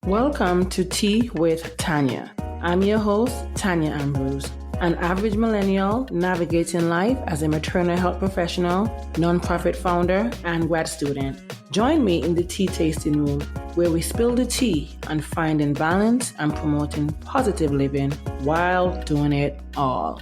Welcome to Tea with Tanya. I'm your host, Tanya Ambrose, an average millennial navigating life as a maternal health professional, nonprofit founder, and grad student. Join me in the tea tasting room where we spill the tea on finding balance and promoting positive living while doing it all.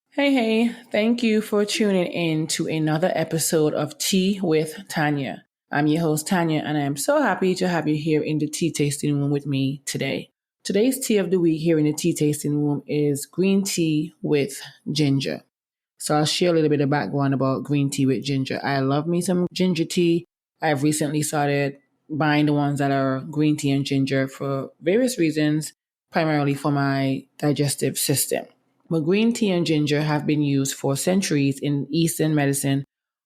Hey, thank you for tuning in to another episode of Tea with Tanya. I'm your host, Tanya, and I am so happy to have you here in the tea tasting room with me today. Today's tea of the week here in the tea tasting room is green tea with ginger. So I'll share a little bit of background about green tea with ginger. I love me some ginger tea. I've recently started buying the ones that are green tea and ginger for various reasons, primarily for my digestive system. But green tea and ginger have been used for centuries in Eastern medicine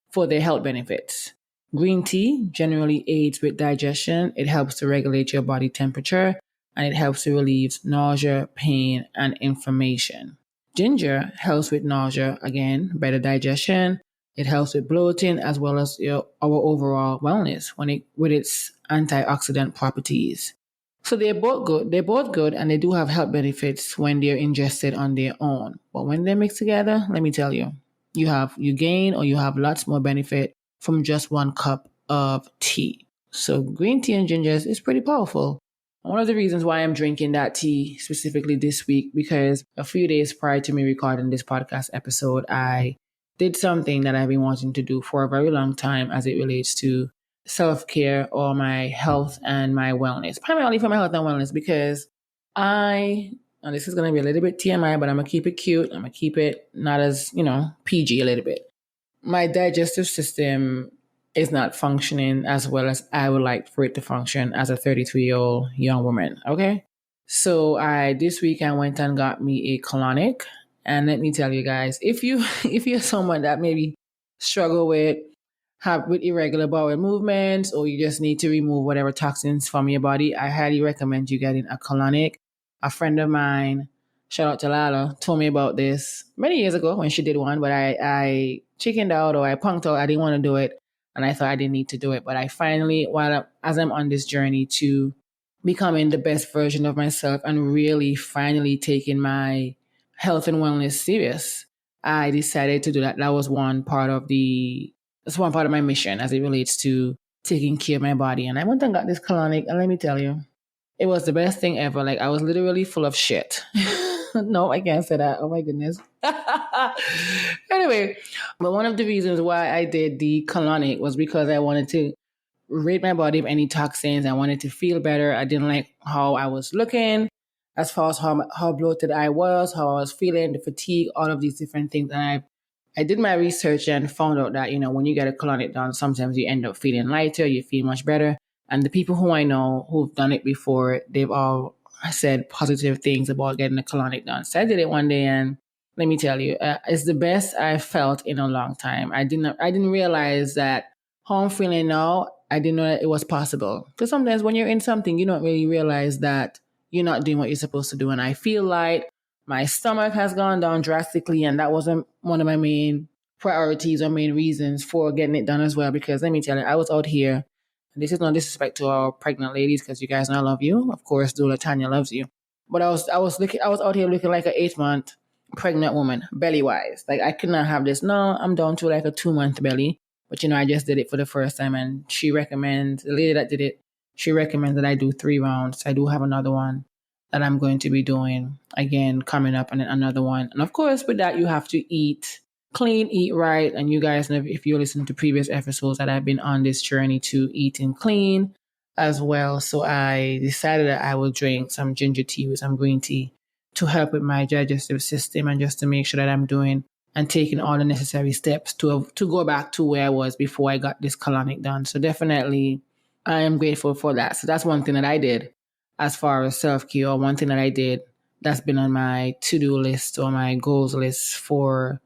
for their health benefits. Green tea generally aids with digestion. It helps to regulate your body temperature and it helps to relieve nausea, pain, and inflammation. Ginger helps with nausea, again, better digestion. It helps with bloating as well as our overall wellness with its antioxidant properties. So they're both good. They're both good and they do have health benefits when they're ingested on their own. But when they're mixed together, let me tell you, you gain or you have lots more benefit from just 1 cup of tea. So green tea and ginger is pretty powerful. One of the reasons why I'm drinking that tea specifically this week, because a few days prior to me recording this podcast episode, I did something that I've been wanting to do for a very long time as it relates to self-care or my health and my wellness, primarily for my health and wellness, because and this is going to be a little bit TMI, but I'm going to keep it cute. I'm going to keep it not as, PG a little bit. My digestive system is not functioning as well as I would like for it to function as a 33-year-old young woman. Okay. So this week I went and got me a colonic. And let me tell you guys, if you're someone that maybe struggle with irregular bowel movements, or you just need to remove whatever toxins from your body, I highly recommend you getting a colonic. A friend of mine, shout out to Lala, told me about this many years ago when she did one, but I chickened out or I punked out. I didn't want to do it. And I thought I didn't need to do it. But I finally, as I'm on this journey to becoming the best version of myself and really finally taking my health and wellness serious, I decided to do that. That was one part of my mission as it relates to taking care of my body. And I went and got this colonic, and let me tell you, it was the best thing ever. Like, I was literally full of shit. No, I can't say that. Oh my goodness. Anyway, but one of the reasons why I did the colonic was because I wanted to rid my body of any toxins. I wanted to feel better. I didn't like how I was looking, as far as how bloated I was, how I was feeling, the fatigue, all of these different things. And I did my research and found out that, when you get a colonic done, sometimes you end up feeling lighter, you feel much better. And the people who I know who've done it before, they've all said positive things about getting a colonic done. So I did it one day, and let me tell you, it's the best I've felt in a long time. I didn't realize that how I'm feeling now, I didn't know that it was possible. Because sometimes when you're in something, you don't really realize that you're not doing what you're supposed to do. And I feel like my stomach has gone down drastically, and that wasn't one of my main priorities or main reasons for getting it done as well. Because let me tell you, I was out here, and this is no disrespect to our pregnant ladies, because you guys know I love you. Of course, Doula Tanya loves you. But I was out here looking like an 8-month pregnant woman, belly wise. Like, I could not have this. No, I'm down to like a 2-month belly. But I just did it for the first time, and the lady that did it, she recommends that I do 3 rounds. I do have another one that I'm going to be doing again coming up, and then another one. And of course, with that, you have to eat clean, eat right. And you guys know, if you listen to previous episodes, that I've been on this journey to eating clean as well. So I decided that I will drink some ginger tea with some green tea to help with my digestive system, and just to make sure that I'm doing and taking all the necessary steps to go back to where I was before I got this colonic done. So definitely, I am grateful for that. So that's one thing that I did as far as self-care, or one thing that I did that's been on my to-do list or my goals list for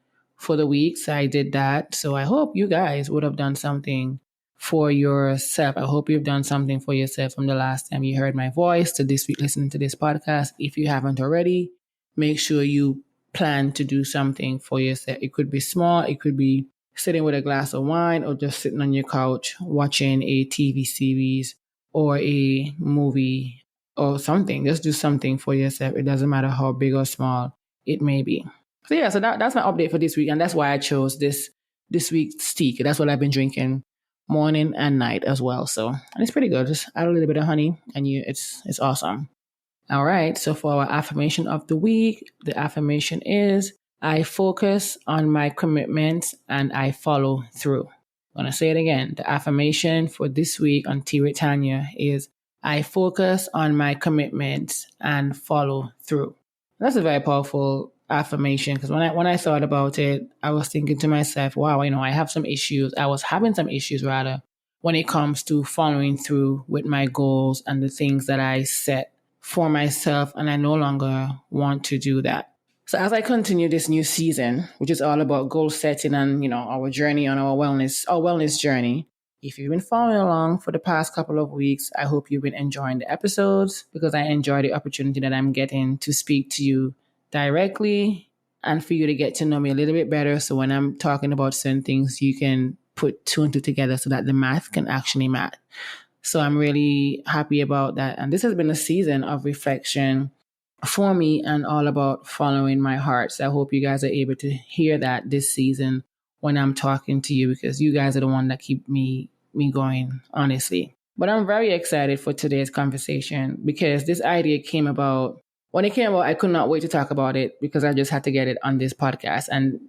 the week. So I did that. So I hope you guys would have done something for yourself. I hope you've done something for yourself from the last time you heard my voice to this week listening to this podcast. If you haven't already, make sure you plan to do something for yourself. It could be small, it could be sitting with a glass of wine or just sitting on your couch watching a TV series or a movie or something. Just do something for yourself. It doesn't matter how big or small it may be. So yeah, so that's my update for this week, and that's why I chose this week's tea. That's what I've been drinking morning and night as well. So and it's pretty good. Just add a little bit of honey, and it's awesome. All right. So for our affirmation of the week, the affirmation is I focus on my commitments and I follow through. I'm going to say it again. The affirmation for this week on Tea with Tanya is I focus on my commitments and follow through. That's a very powerful affirmation because when I thought about it, I was thinking to myself, wow, I have some issues. I was having some issues rather when it comes to following through with my goals and the things that I set for myself, and I no longer want to do that. So as I continue this new season, which is all about goal setting and, our journey on our wellness journey, if you've been following along for the past couple of weeks, I hope you've been enjoying the episodes because I enjoy the opportunity that I'm getting to speak to you directly and for you to get to know me a little bit better. So when I'm talking about certain things, you can put two and two together so that the math can actually match. So I'm really happy about that. And this has been a season of reflection for me and all about following my heart. So I hope you guys are able to hear that this season when I'm talking to you because you guys are the one that keep me going, honestly. But I'm very excited for today's conversation because this idea came about. When it came about, I could not wait to talk about it because I just had to get it on this podcast. And,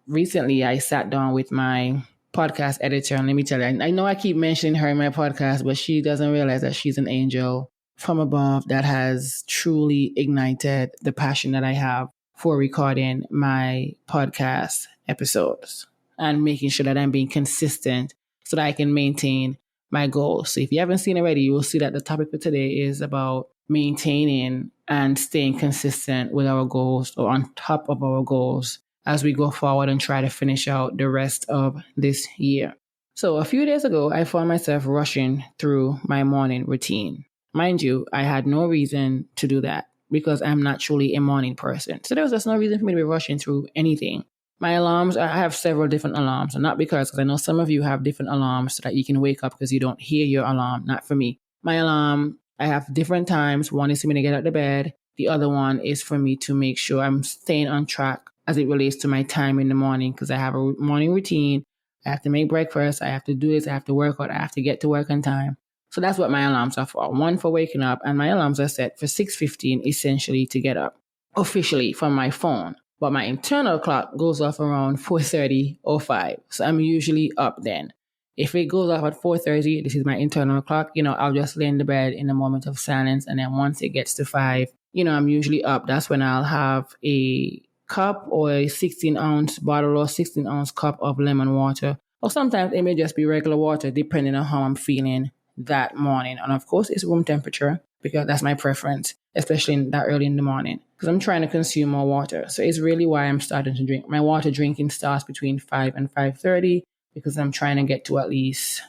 recently I sat down with my podcast editor, and let me tell you, I know I keep mentioning her in my podcast, but she doesn't realize that she's an angel from above that has truly ignited the passion that I have for recording my podcast episodes and making sure that I'm being consistent so that I can maintain my goals. So if you haven't seen already, you will see that the topic for today is about maintaining and staying consistent with our goals or on top of our goals as we go forward and try to finish out the rest of this year. So a few days ago, I found myself rushing through my morning routine. Mind you, I had no reason to do that because I'm not truly a morning person. So there was just no reason for me to be rushing through anything. My alarms, I have several different alarms, and not because I know some of you have different alarms so that you can wake up because you don't hear your alarm. Not for me. My alarm, I have different times. One is for me to get out of bed. The other one is for me to make sure I'm staying on track as it relates to my time in the morning because I have a morning routine. I have to make breakfast. I have to do this. I have to work out. I have to get to work on time. So that's what my alarms are for. One for waking up, and my alarms are set for 6:15 essentially to get up officially from my phone. But my internal clock goes off around 4:30 or 5. So I'm usually up then. If it goes off at 4:30, this is my internal clock, I'll just lay in the bed in a moment of silence. And then once it gets to 5, I'm usually up. That's when I'll have a cup or a 16-ounce bottle or 16-ounce cup of lemon water. Or sometimes it may just be regular water depending on how I'm feeling that morning. And of course, it's room temperature because that's my preference, especially that early in the morning because I'm trying to consume more water. So it's really why I'm starting to drink. My water drinking starts between 5 and 5:30 because I'm trying to get to at least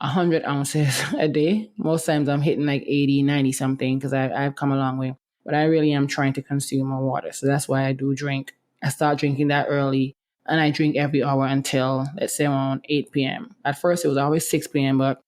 100 ounces a day. Most times I'm hitting like 80, 90 something because I've come a long way. But I really am trying to consume more water. So that's why I do drink. I start drinking that early and I drink every hour until, let's say, around 8 p.m. At first, it was always 6 p.m., but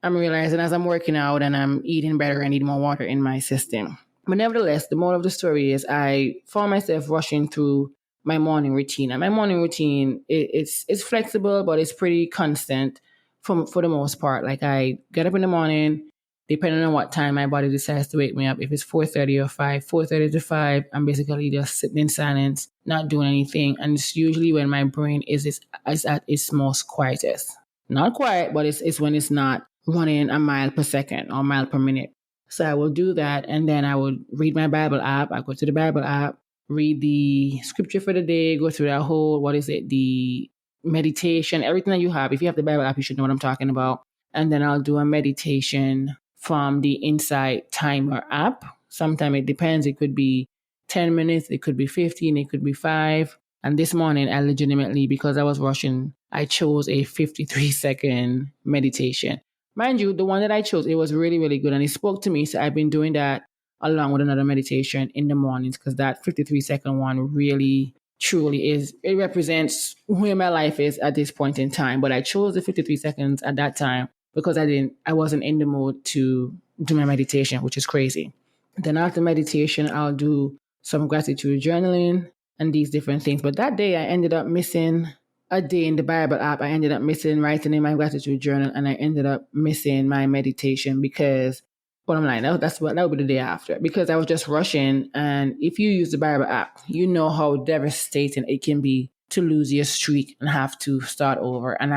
I'm realizing as I'm working out and I'm eating better, I need more water in my system. But nevertheless, the moral of the story is I found myself rushing through my morning routine. And my morning routine, it's flexible, but it's pretty constant for the most part. Like I get up in the morning, depending on what time my body decides to wake me up. If it's 4:30 or 5, 4:30 to 5, I'm basically just sitting in silence, not doing anything. And it's usually when my brain is at its most quietest. Not quiet, but it's when it's not running a mile per second or mile per minute. So I will do that. And then I will read my Bible app. I go to the Bible app, read the scripture for the day, go through that whole, the meditation, everything that you have. If you have the Bible app, you should know what I'm talking about. And then I'll do a meditation from the Insight Timer app. Sometimes it depends. It could be 10 minutes. It could be 15. It could be 5. And this morning, I legitimately, because I was rushing, I chose a 53-second meditation. Mind you, the one that I chose, it was really, really good. And it spoke to me. So I've been doing that along with another meditation in the mornings because that 53-second one really truly is. It represents where my life is at this point in time. But I chose the 53 seconds at that time because I wasn't in the mood to do my meditation, which is crazy. Then after meditation, I'll do some gratitude journaling and these different things. But that day I ended up missing a day in the Bible app. I ended up missing writing in my gratitude journal, and I ended up missing my meditation because, bottom line, that would be the day after, because I was just rushing. And if you use the Bible app, you know how devastating it can be to lose your streak and have to start over. And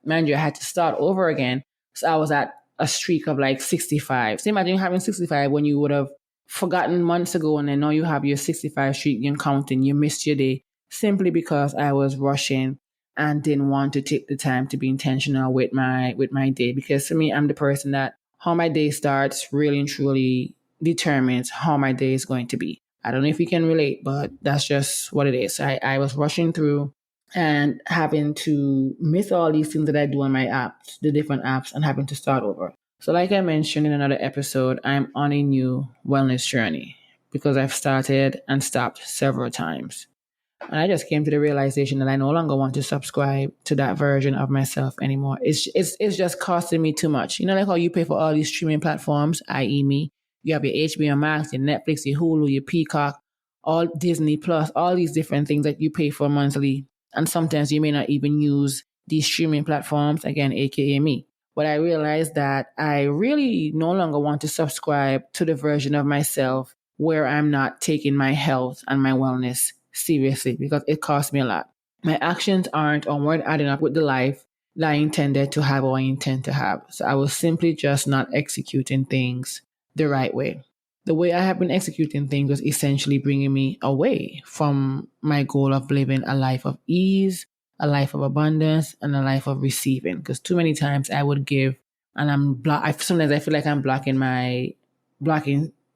mind you, I had to start over again. So I was at a streak of like 65. So imagine having 65 when you would have forgotten months ago, and then now you have your 65 streak and counting. You missed your day simply because I was rushing and didn't want to take the time to be intentional with my day. Because for me, I'm the person that how my day starts really and truly determines how my day is going to be. I don't know if you can relate, but that's just what it is. I was rushing through and having to miss all these things that I do on my apps, the different apps, and having to start over. So like I mentioned in another episode, I'm on a new wellness journey because I've started and stopped several times. And I just came to the realization that I no longer want to subscribe to that version of myself anymore. It's just costing me too much. You know, like how you pay for all these streaming platforms, i.e. me. You have your HBO Max, your Netflix, your Hulu, your Peacock, all Disney Plus, all these different things that you pay for monthly. And sometimes you may not even use these streaming platforms, again, aka me. But I realized that I really no longer want to subscribe to the version of myself where I'm not taking my health and my wellness seriously, because it costs me a lot. My actions aren't or weren't adding up with the life that I intended to have or I intend to have. So I was simply just not executing things the right way. The way I have been executing things was essentially bringing me away from my goal of living a life of ease, a life of abundance, and a life of receiving. Because too many times I would give, and sometimes I feel like I'm blocking my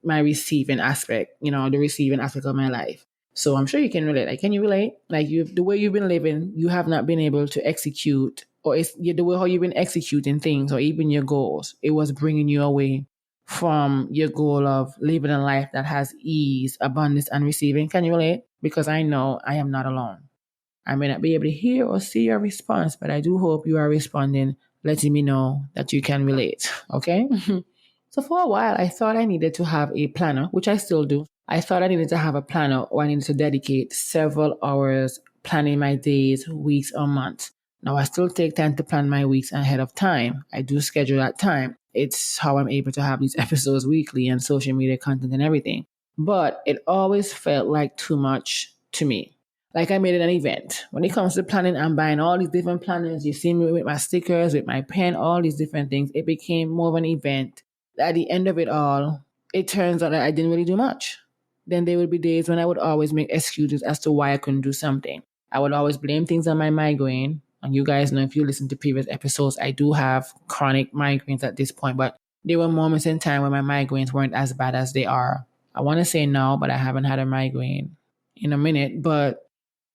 receiving aspect. The receiving aspect of my life. So I'm sure you can relate. Like, can you relate? Like, the way you've been living, you have not been able to execute, or the way how you've been executing things, or even your goals. It was bringing you away from your goal of living a life that has ease, abundance, and receiving. Can you relate? Because I know I am not alone. I may not be able to hear or see your response, but I do hope you are responding, letting me know that you can relate. Okay? So for a while, I thought I needed to have a planner, which I still do. I thought I needed to have a planner, or I needed to dedicate several hours planning my days, weeks, or months. Now, I still take time to plan my weeks ahead of time. I do schedule that time. It's how I'm able to have these episodes weekly and social media content and everything. But it always felt like too much to me. Like I made it an event. When it comes to planning, I'm buying all these different planners. You see me with my stickers, with my pen, all these different things. It became more of an event. At the end of it all, it turns out that I didn't really do much. Then there would be days when I would always make excuses as to why I couldn't do something. I would always blame things on my migraine. And you guys know, if you listen to previous episodes, I do have chronic migraines at this point, but there were moments in time when my migraines weren't as bad as they are. I want to say now, but I haven't had a migraine in a minute. But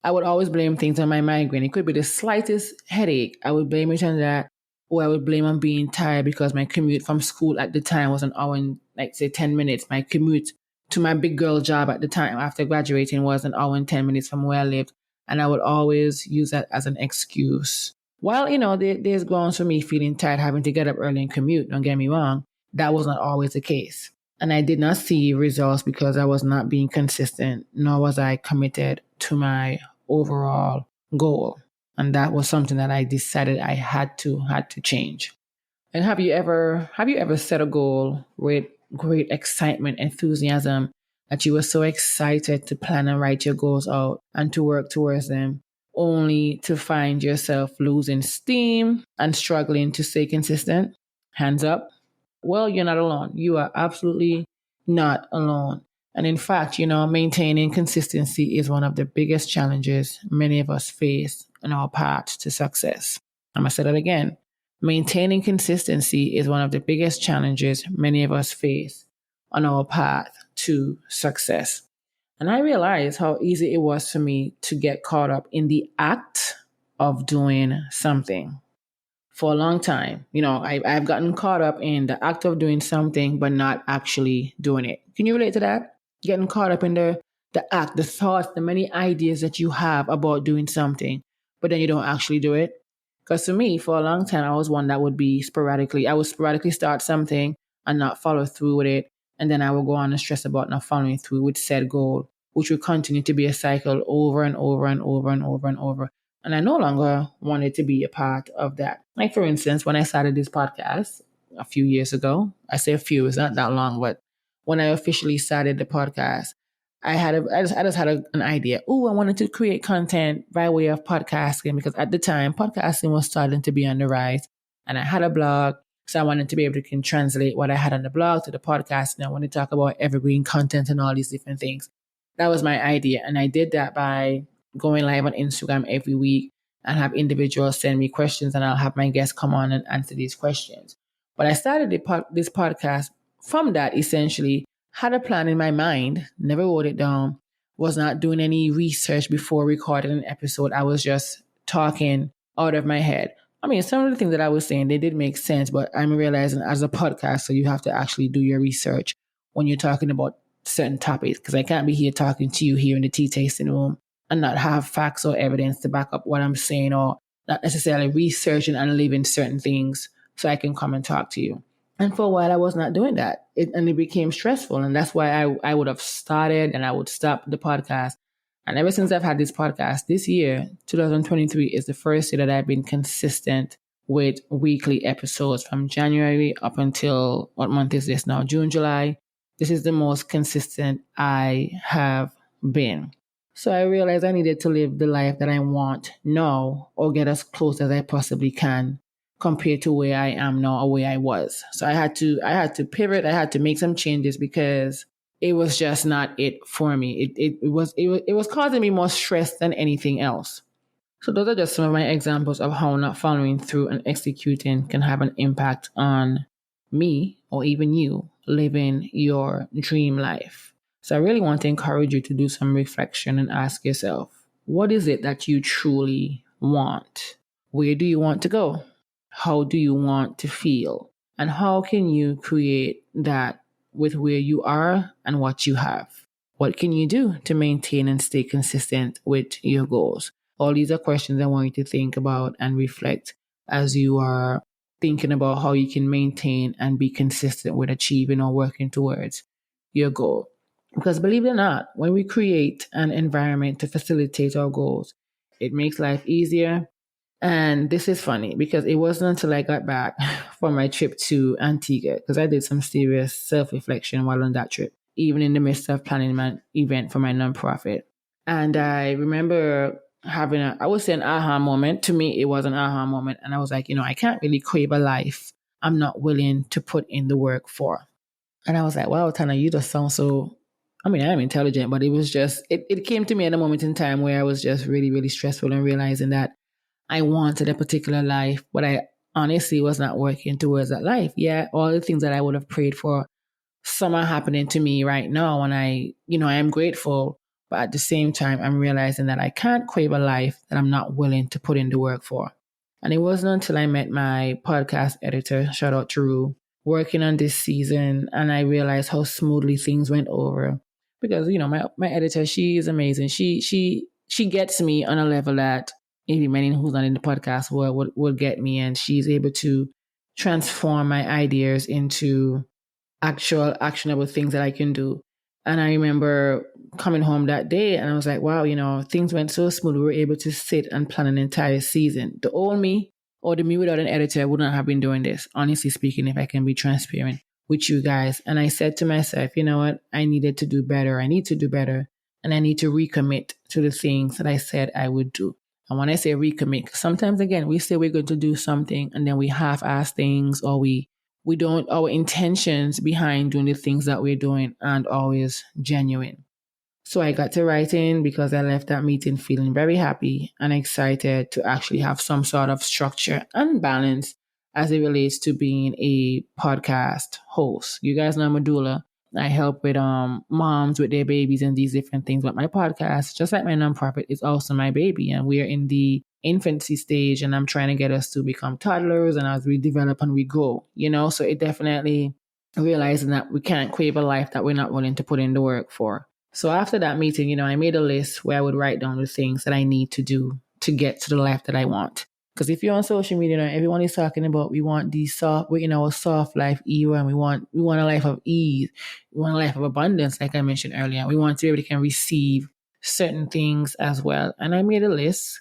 I would always blame things on my migraine. It could be the slightest headache. I would blame it on that. Or I would blame on being tired because my commute from school at the time was an hour and, like, say, 10 minutes. My commute to my big girl job at the time after graduating was an hour and 10 minutes from where I lived. And I would always use that as an excuse. While, there's grounds for me feeling tired, having to get up early and commute, don't get me wrong, that was not always the case. And I did not see results because I was not being consistent, nor was I committed to my overall goal. And that was something that I decided I had to change. And have you ever set a goal with great excitement, enthusiasm, that you were so excited to plan and write your goals out and to work towards them, only to find yourself losing steam and struggling to stay consistent? Hands up. Well, you're not alone. You are absolutely not alone. And in fact, maintaining consistency is one of the biggest challenges many of us face in our path to success. I'm going to say that again. Maintaining consistency is one of the biggest challenges many of us face on our path to success. And I realized how easy it was for me to get caught up in the act of doing something. For a long time, I've gotten caught up in the act of doing something, but not actually doing it. Can you relate to that? Getting caught up in the the act, the thoughts, the many ideas that you have about doing something, but then you don't actually do it. Because for me, for a long time, I was one that I would sporadically start something and not follow through with it. And then I would go on and stress about not following through with said goal, which would continue to be a cycle over and over and over and over and over. And I no longer wanted to be a part of that. Like, for instance, when I started this podcast a few years ago, I say a few, it's not that long, but when I officially started the podcast, I just had an idea. Oh, I wanted to create content by way of podcasting because at the time, podcasting was starting to be on the rise. And I had a blog. So I wanted to be able to can translate what I had on the blog to the podcast. And I want to talk about evergreen content and all these different things. That was my idea. And I did that by going live on Instagram every week and have individuals send me questions, and I'll have my guests come on and answer these questions. But I started this podcast from that, essentially had a plan in my mind, never wrote it down, was not doing any research before recording an episode. I was just talking out of my head. I mean, some of the things that I was saying, they did make sense, but I'm realizing as a podcaster, you have to actually do your research when you're talking about certain topics, because I can't be here talking to you here in the tea tasting room and not have facts or evidence to back up what I'm saying, or not necessarily researching and living certain things so I can come and talk to you. And for a while, I was not doing that. And it became stressful. And that's why I would have started and I would stop the podcast. And ever since I've had this podcast, this year, 2023, is the first year that I've been consistent with weekly episodes from January up until, what month is this now? June, July. This is the most consistent I have been. So I realized I needed to live the life that I want now, or get as close as I possibly can compared to where I am now or where I was. So I had to pivot. I had to make some changes because it was just not it for me. It was causing me more stress than anything else. So those are just some of my examples of how not following through and executing can have an impact on me or even you living your dream life. So I really want to encourage you to do some reflection and ask yourself, what is it that you truly want? Where do you want to go? How do you want to feel? And how can you create that with where you are and what you have? What can you do to maintain and stay consistent with your goals? All these are questions I want you to think about and reflect as you are thinking about how you can maintain and be consistent with achieving or working towards your goal. Because believe it or not, when we create an environment to facilitate our goals, it makes life easier. And this is funny because it wasn't until I got back from my trip to Antigua, because I did some serious self-reflection while on that trip, even in the midst of planning my event for my nonprofit. And I remember having I would say an aha moment. To me, it was an aha moment. And I was like, I can't really crave a life I'm not willing to put in the work for. And I was like, wow, Tana, you just sound so, I mean, I'm intelligent, but it was just, it came to me at a moment in time where I was just really, really stressful and realizing that I wanted a particular life, but I honestly was not working towards that life. Yeah, all the things that I would have prayed for, some are happening to me right now, and I am grateful. But at the same time, I'm realizing that I can't crave a life that I'm not willing to put in the work for. And it wasn't until I met my podcast editor, shout out to Rue, working on this season, and I realized how smoothly things went over. Because my editor, she is amazing. She gets me on a level that maybe many who's not in the podcast will get me, and she's able to transform my ideas into actual actionable things that I can do. And I remember coming home that day and I was like, wow, things went so smooth. We were able to sit and plan an entire season. The old me or the me without an editor would not have been doing this, honestly speaking, if I can be transparent with you guys. And I said to myself, you know what? I needed to do better. I need to do better. And I need to recommit to the things that I said I would do. And when I say recommit, sometimes again, we say we're going to do something and then we half-ass things, or we don't, our intentions behind doing the things that we're doing aren't always genuine. So I got to writing because I left that meeting feeling very happy and excited to actually have some sort of structure and balance as it relates to being a podcast host. You guys know I'm a doula. I help with moms with their babies and these different things. But my podcast, just like my nonprofit, is also my baby. And we're in the infancy stage, and I'm trying to get us to become toddlers, and as we develop and we grow, so it definitely realizing that we can't crave a life that we're not willing to put in the work for. So after that meeting, I made a list where I would write down the things that I need to do to get to the life that I want. Because if you're on social media, everyone is talking about we want these soft, we're in our soft life era, and we want a life of ease, we want a life of abundance, like I mentioned earlier. We want to be able to can receive certain things as well. And I made a list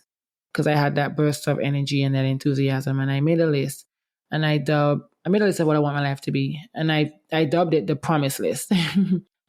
because I had that burst of energy and that enthusiasm, and I made a list, and I made a list of what I want my life to be, and I dubbed it the promise list.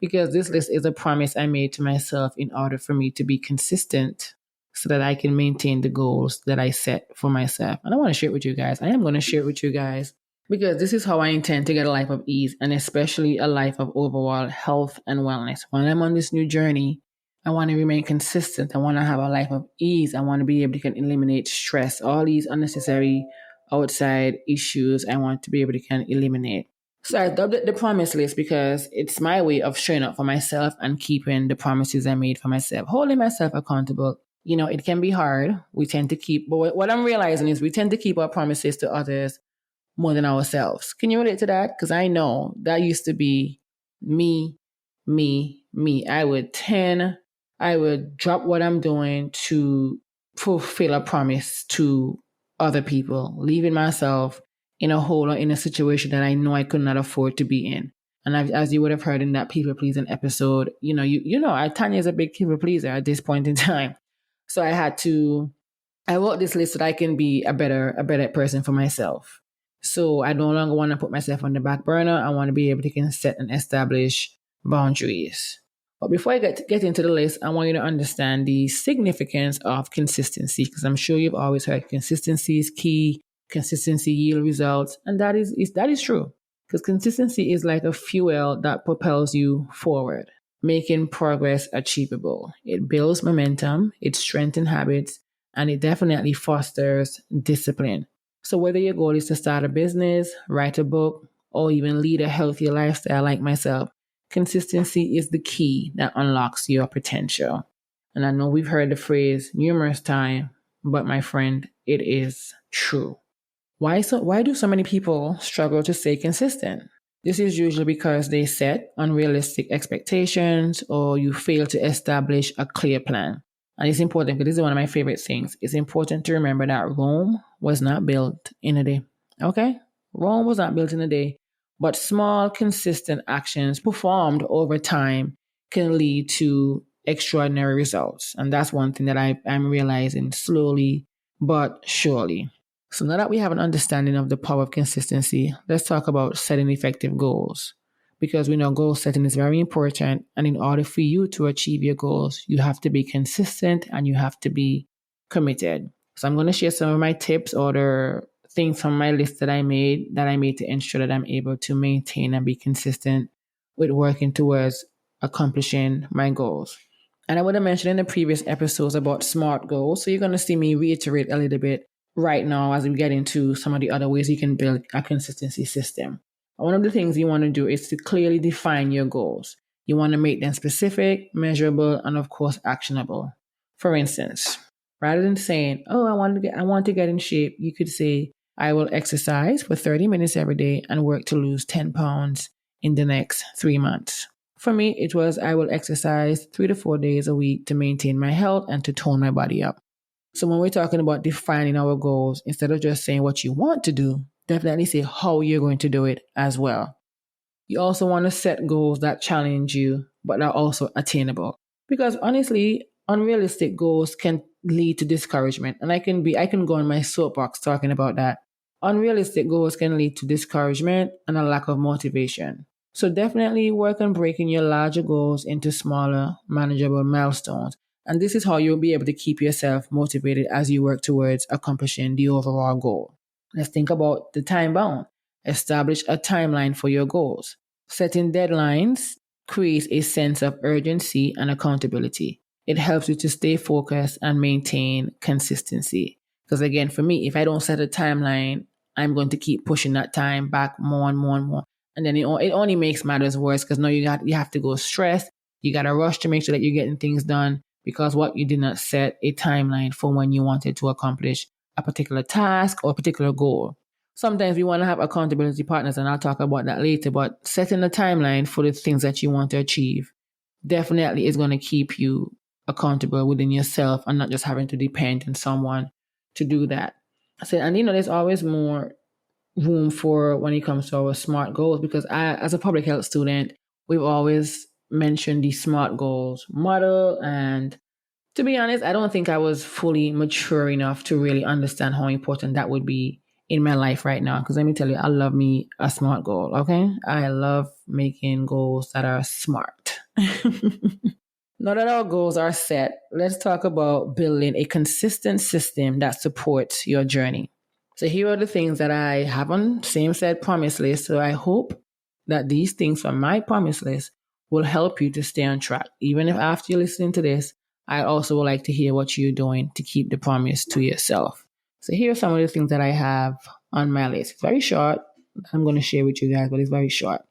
Because this list is a promise I made to myself in order for me to be consistent so that I can maintain the goals that I set for myself. And I want to share it with you guys. I am going to share it with you guys because this is how I intend to get a life of ease and especially a life of overall health and wellness. When I'm on this new journey, I want to remain consistent. I want to have a life of ease. I want to be able to can eliminate stress, all these unnecessary outside issues. I want to be able to can eliminate. So I dubbed it the promise list because it's my way of showing up for myself and keeping the promises I made for myself, holding myself accountable. It can be hard. We tend to keep, but what I'm realizing is we tend to keep our promises to others more than ourselves. Can you relate to that? Because I know that used to be me, me, me. I would drop what I'm doing to fulfill a promise to other people, leaving myself in a hole or in a situation that I know I could not afford to be in. And as you would have heard in that people pleasing episode, Tanya is a big people pleaser at this point in time. So I wrote this list so that I can be a better person for myself. So I no longer want to put myself on the back burner. I want to be able to set and establish boundaries. But before I get into the list, I want you to understand the significance of consistency because I'm sure you've always heard consistency is key, consistency yield results, and that is true because consistency is like a fuel that propels you forward, making progress achievable. It builds momentum, it strengthens habits, and it definitely fosters discipline. So whether your goal is to start a business, write a book, or even lead a healthier lifestyle like myself, consistency is the key that unlocks your potential. And I know we've heard the phrase numerous times, but my friend, it is true. Why do so many people struggle to stay consistent? This is usually because they set unrealistic expectations or you fail to establish a clear plan. And it's important because this is one of my favorite things. It's important to remember that Rome was not built in a day. Okay? Rome was not built in a day, but small, consistent actions performed over time can lead to extraordinary results. And that's one thing that I'm realizing slowly but surely. So now that we have an understanding of the power of consistency, let's talk about setting effective goals. Because we know goal setting is very important. And in order for you to achieve your goals, you have to be consistent and you have to be committed. So I'm going to share some of my tips or the things from my list that I made to ensure that I'm able to maintain and be consistent with working towards accomplishing my goals. And I would have mentioned in the previous episodes about SMART goals. So you're going to see me reiterate a little bit right now as we get into some of the other ways you can build a consistency system. One of the things you want to do is to clearly define your goals. You want to make them specific, measurable, and of course actionable. For instance, rather than saying, "Oh, I want to get in shape," you could say, "I will exercise for 30 minutes every day and work to lose 10 pounds in the next 3 months." For me, it was I will exercise 3 to 4 days a week to maintain my health and to tone my body up. So when we're talking about defining our goals, instead of just saying what you want to do, definitely say how you're going to do it as well. You also want to set goals that challenge you, but are also attainable. Because honestly, unrealistic goals can lead to discouragement. And I can go on my soapbox talking about that. Unrealistic goals can lead to discouragement and a lack of motivation. So definitely work on breaking your larger goals into smaller, manageable milestones. And this is how you'll be able to keep yourself motivated as you work towards accomplishing the overall goal. Let's think about the time bound. Establish a timeline for your goals. Setting deadlines creates a sense of urgency and accountability. It helps you to stay focused and maintain consistency. Because again, for me, if I don't set a timeline, I'm going to keep pushing that time back more and more and more. And then it only makes matters worse because now you have to go stressed. You got to rush to make sure that you're getting things done because what you did not set a timeline for when you wanted to accomplish a particular task or a particular goal. Sometimes we want to have accountability partners, and I'll talk about that later, but setting a timeline for the things that you want to achieve definitely is going to keep you accountable within yourself and not just having to depend on someone to do that. So, and there's always more room for when it comes to our SMART goals, because I, as a public health student, we've always mentioned the SMART goals model. And to be honest, I don't think I was fully mature enough to really understand how important that would be in my life right now. Because let me tell you, I love me a SMART goal. Okay. I love making goals that are smart. Now that our goals are set, let's talk about building a consistent system that supports your journey. So here are the things that I have on same said promise list. So I hope that these things from my promise list will help you to stay on track. Even if after you're listening to this, I also would like to hear what you're doing to keep the promise to yourself. So here are some of the things that I have on my list. It's very short. I'm going to share with you guys, but it's very short.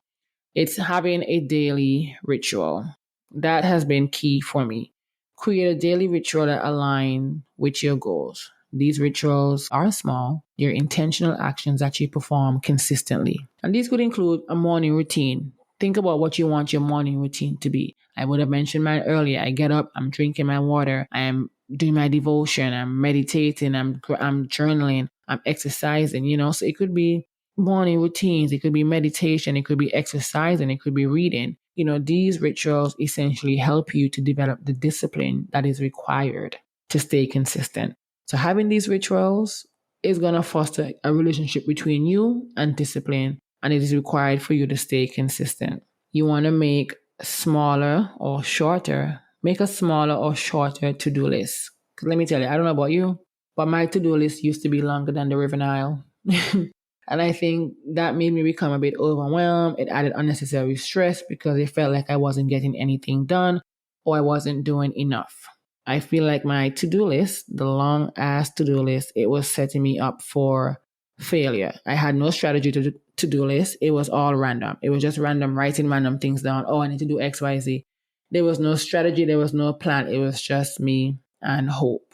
It's having a daily ritual. That has been key for me. Create a daily ritual that align with your goals. These rituals are small. They're intentional actions that you perform consistently. And these could include a morning routine. Think about what you want your morning routine to be. I would have mentioned mine earlier. I get up, I'm drinking my water, I'm doing my devotion, I'm meditating, I'm journaling, I'm exercising. So it could be morning routines, it could be meditation, it could be exercising, it could be reading. These rituals essentially help you to develop the discipline that is required to stay consistent. So having these rituals is going to foster a relationship between you and discipline, and it is required for you to stay consistent. You want to make a smaller or shorter to-do list. Because let me tell you, I don't know about you, but my to-do list used to be longer than the River Nile. And I think that made me become a bit overwhelmed. It added unnecessary stress because it felt like I wasn't getting anything done or I wasn't doing enough. I feel like my to-do list, the long ass to-do list, it was setting me up for failure. I had no strategy to-do list. It was all random. It was just random, writing random things down. Oh, I need to do X, Y, Z. There was no strategy. There was no plan. It was just me and hope.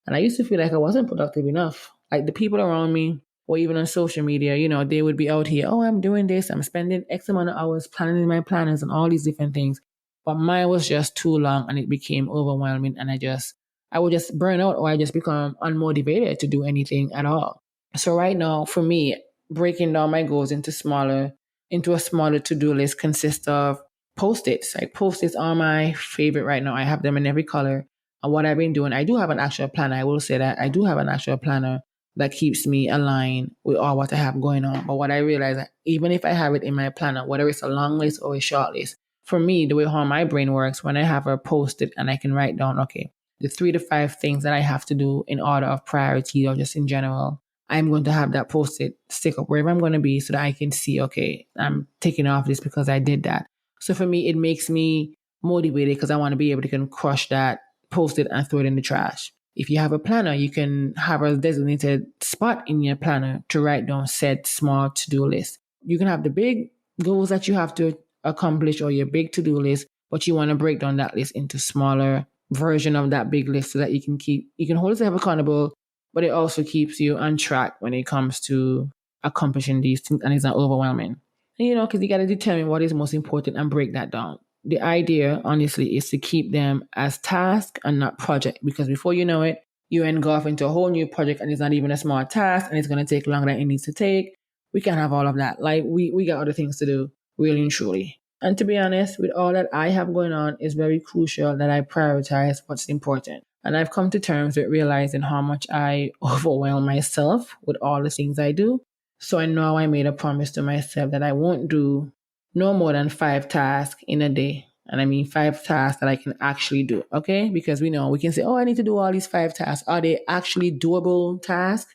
And I used to feel like I wasn't productive enough. Like the people around me, or even on social media, they would be out here, oh, I'm doing this, I'm spending X amount of hours planning in my planners and all these different things. But mine was just too long and it became overwhelming, and I would just burn out, or I just become unmotivated to do anything at all. So right now, for me, breaking down my goals into a smaller to-do list consists of Post-its. Like Post-its are my favorite right now. I have them in every color. And what I've been doing, I do have an actual planner. I will say that I do have an actual planner that keeps me aligned with all what I have going on. But what I realize, even if I have it in my planner, whether it's a long list or a short list, for me, the way how my brain works, when I have a Post-it and I can write down, okay, the 3 to 5 things that I have to do in order of priority or just in general, I'm going to have that Post-it stick up wherever I'm going to be so that I can see, okay, I'm taking off this because I did that. So for me, it makes me motivated because I want to be able to crush that Post-it and throw it in the trash. If you have a planner, you can have a designated spot in your planner to write down said small to-do list. You can have the big goals that you have to accomplish or your big to-do list, but you want to break down that list into smaller version of that big list so that you can hold yourself accountable, but it also keeps you on track when it comes to accomplishing these things, and it's not overwhelming. And, because you got to determine what is most important and break that down. The idea, honestly, is to keep them as task and not project, because before you know it, you engulf into a whole new project and it's not even a small task and it's going to take longer than it needs to take. We can't have all of that. Like we got other things to do, really and truly. And to be honest, with all that I have going on, it's very crucial that I prioritize what's important. And I've come to terms with realizing how much I overwhelm myself with all the things I do. So I know I made a promise to myself that I won't do no more than 5 tasks in a day. And I mean 5 tasks that I can actually do, okay? Because we can say, oh, I need to do all these 5 tasks. Are they actually doable tasks?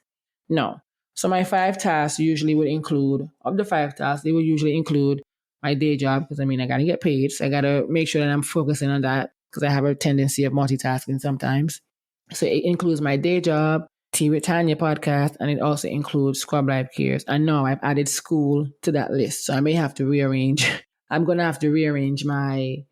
No. So my 5 tasks usually would include, of the 5 tasks, they would usually include my day job, because I got to get paid. So I got to make sure that I'm focusing on that because I have a tendency of multitasking sometimes. So it includes my day job, Tea with Tanya podcast, and it also includes Scrub Life Cares. And now I've added school to that list. So I may have to rearrange. I'm going to have to rearrange my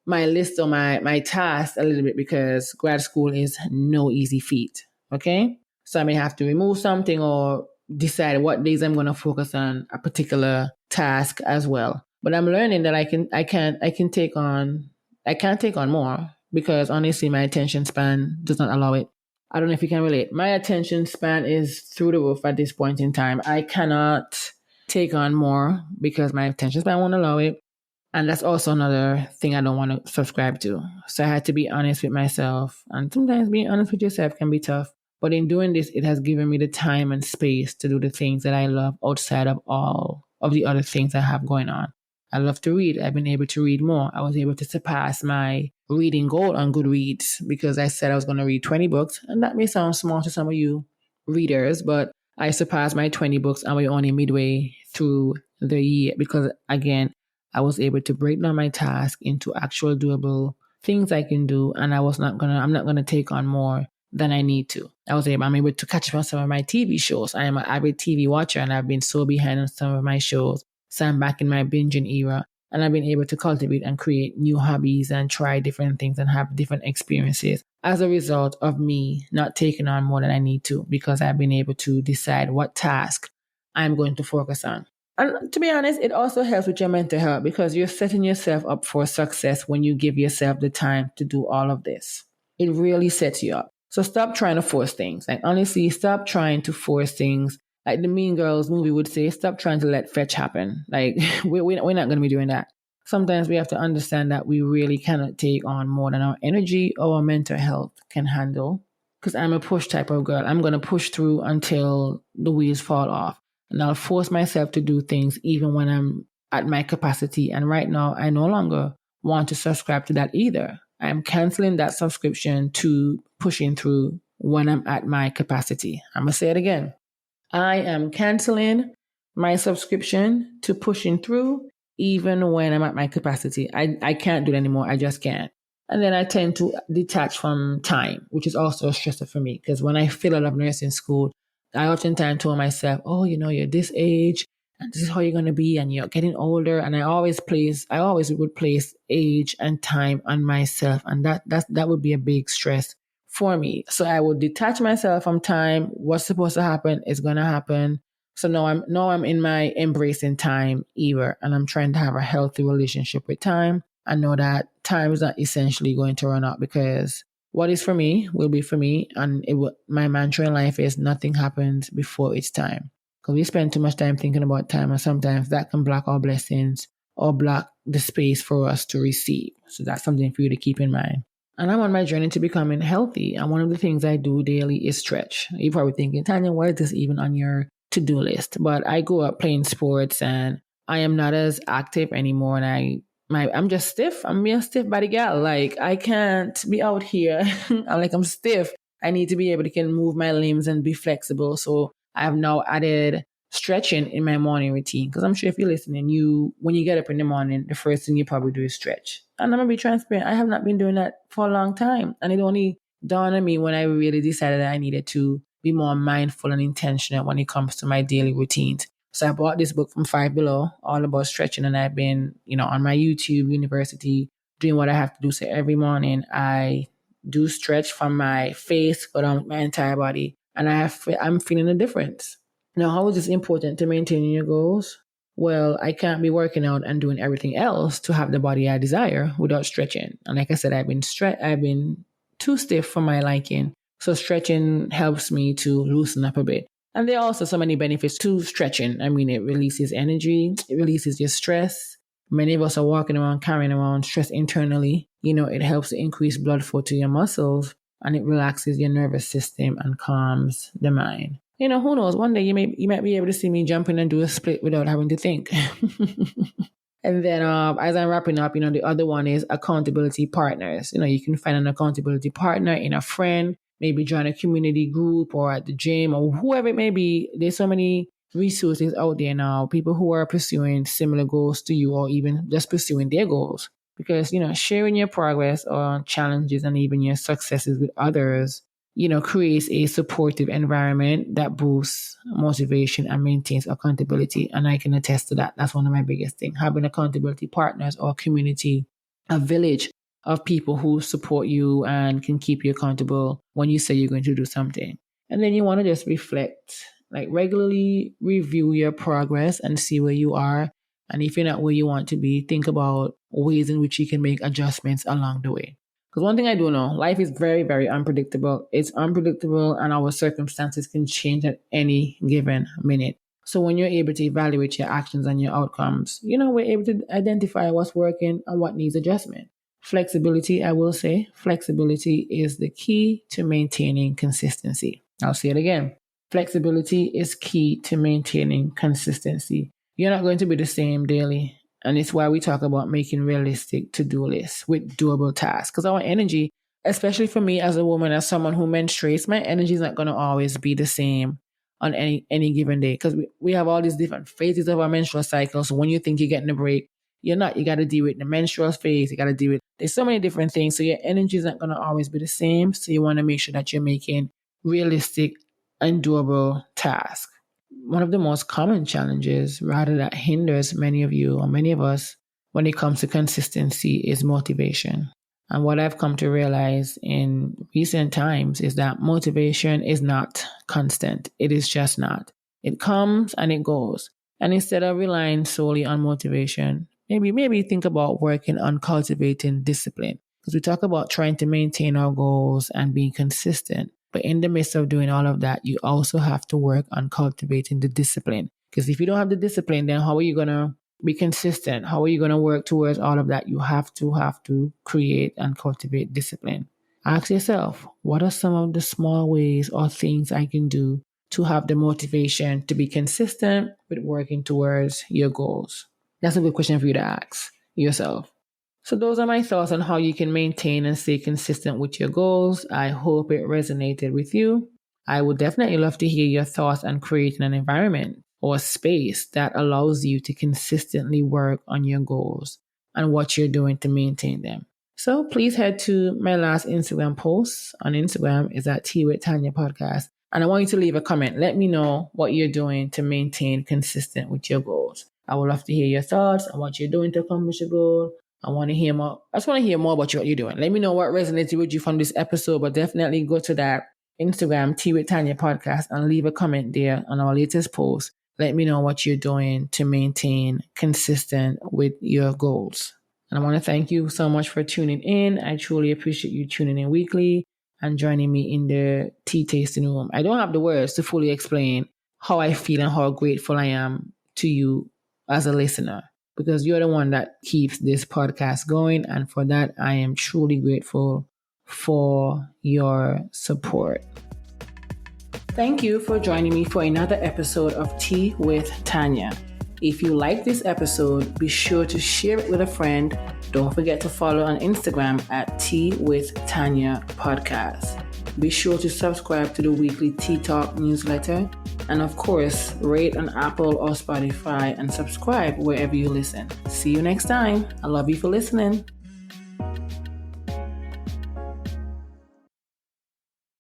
list or my tasks a little bit because grad school is no easy feat. Okay. So I may have to remove something or decide what days I'm going to focus on a particular task as well. But I'm learning that I can take on I can't take on more because honestly, my attention span does not allow it. I don't know if you can relate. My attention span is through the roof at this point in time. I cannot take on more because my attention span won't allow it. And that's also another thing I don't want to subscribe to. So I had to be honest with myself. And sometimes being honest with yourself can be tough. But in doing this, it has given me the time and space to do the things that I love outside of all of the other things I have going on. I love to read. I've been able to read more. I was able to surpass my reading goal on Goodreads because I said I was going to read 20 books. And that may sound small to some of you readers, but I surpassed my 20 books and we're only midway through the year because, again, I was able to break down my task into actual doable things I can do. And I'm not gonna take on more than I need to. I'm able to catch up on some of my TV shows. I am an avid TV watcher and I've been so behind on some of my shows. So I'm back in my binging era and I've been able to cultivate and create new hobbies and try different things and have different experiences as a result of me not taking on more than I need to because I've been able to decide what task I'm going to focus on. And to be honest, it also helps with your mental health because you're setting yourself up for success when you give yourself the time to do all of this. It really sets you up. So stop trying to force things. Like honestly, stop trying to force things. Like the Mean Girls movie would say, stop trying to let fetch happen. Like we're not going to be doing that. Sometimes we have to understand that we really cannot take on more than our energy or our mental health can handle. Because I'm a push type of girl. I'm going to push through until the wheels fall off. And I'll force myself to do things even when I'm at my capacity. And right now, I no longer want to subscribe to that either. I'm canceling that subscription to pushing through when I'm at my capacity. I'm going to say it again. I am canceling my subscription to pushing through even when I'm at my capacity. I can't do it anymore. I just can't. And then I tend to detach from time, which is also a stressor for me because when I feel out of nursing school, I oftentimes told myself, oh, you're this age and this is how you're going to be and you're getting older. And I always would place age and time on myself. And that would be a big stress for me. So I would detach myself from time. What's supposed to happen is going to happen. So now I'm in my embracing time era and I'm trying to have a healthy relationship with time. I know that time is not essentially going to run out because what is for me will be for me. And my mantra in life is nothing happens before it's time. Because we spend too much time thinking about time and sometimes that can block our blessings or block the space for us to receive. So that's something for you to keep in mind. And I'm on my journey to becoming healthy. And one of the things I do daily is stretch. You're probably thinking, Tanya, why is this even on your to-do list? But I grew up playing sports and I am not as active anymore. And I'm just stiff. I'm being stiff body gal. Like I can't be out here. I'm stiff. I need to be able to can move my limbs and be flexible. So I have now added stretching in my morning routine. Because I'm sure if you're listening, when you get up in the morning, the first thing you probably do is stretch. And I'm gonna be transparent. I have not been doing that for a long time. And it only dawned on me when I really decided that I needed to be more mindful and intentional when it comes to my daily routines. So I bought this book from Five Below, all about stretching, and I've been, on my YouTube university doing what I have to do. So every morning I do stretch from my face, go down my entire body, and I'm feeling a difference. Now, how is this important to maintaining your goals? Well, I can't be working out and doing everything else to have the body I desire without stretching. And like I said, I've been too stiff for my liking. So stretching helps me to loosen up a bit. And there are also so many benefits to stretching. I mean, it releases energy, it releases your stress. Many of us are walking around, carrying around stress internally. It helps to increase blood flow to your muscles and it relaxes your nervous system and calms the mind. Who knows? One day you might be able to see me jump in and do a split without having to think. And then as I'm wrapping up, the other one is accountability partners. You can find an accountability partner in a friend, maybe join a community group or at the gym or whoever it may be. There's so many resources out there now, people who are pursuing similar goals to you or even just pursuing their goals. Because, sharing your progress or challenges and even your successes with others, creates a supportive environment that boosts motivation and maintains accountability. And I can attest to that. That's one of my biggest things. Having accountability partners or community, a village of people who support you and can keep you accountable when you say you're going to do something. And then you want to just reflect, like regularly review your progress and see where you are And if you're not where you want to be, think about ways in which you can make adjustments along the way. Because one thing I do know, life is very, very unpredictable. It's unpredictable and our circumstances can change at any given minute. So when you're able to evaluate your actions and your outcomes, we're able to identify what's working and what needs adjustment. Flexibility, I will say, flexibility is the key to maintaining consistency. I'll say it again. Flexibility is key to maintaining consistency. You're not going to be the same daily. And it's why we talk about making realistic to-do lists with doable tasks. Because our energy, especially for me as a woman, as someone who menstruates, my energy is not going to always be the same on any given day. Because we have all these different phases of our menstrual cycle. So when you think you're getting a break, you're not. You got to deal with the menstrual phase. You got to deal with, there's so many different things. So your energy is not going to always be the same. So you want to make sure that you're making realistic and doable tasks. One of the most common challenges, rather, that hinders many of you or many of us when it comes to consistency is motivation. And what I've come to realize in recent times is that motivation is not constant. It is just not. It comes and it goes. And instead of relying solely on motivation, maybe think about working on cultivating discipline. Because we talk about trying to maintain our goals and being consistent. But in the midst of doing all of that, you also have to work on cultivating the discipline. Because if you don't have the discipline, then how are you going to be consistent? How are you going to work towards all of that? You have to create and cultivate discipline. Ask yourself, what are some of the small ways or things I can do to have the motivation to be consistent with working towards your goals? That's a good question for you to ask yourself. So those are my thoughts on how you can maintain and stay consistent with your goals. I hope it resonated with you. I would definitely love to hear your thoughts on creating an environment or a space that allows you to consistently work on your goals and what you're doing to maintain them. So please head to my last Instagram post on Instagram is at Tea with Tanya podcast. And I want you to leave a comment. Let me know what you're doing to maintain consistent with your goals. I would love to hear your thoughts on what you're doing to accomplish your goal. I want to hear more. I just want to hear more about what you're doing. Let me know what resonated with you from this episode, but definitely go to that Instagram, Tea with Tanya podcast, and leave a comment there on our latest post. Let me know what you're doing to maintain consistent with your goals. And I want to thank you so much for tuning in. I truly appreciate you tuning in weekly and joining me in the tea tasting room. I don't have the words to fully explain how I feel and how grateful I am to you as a listener, because you're the one that keeps this podcast going. And for that, I am truly grateful for your support. Thank you for joining me for another episode of Tea with Tanya. If you like this episode, be sure to share it with a friend. Don't forget to follow on Instagram at Tea with Tanya podcast. Be sure to subscribe to the weekly Tea Talk newsletter. And of course, rate on Apple or Spotify and subscribe wherever you listen. See you next time. I love you for listening.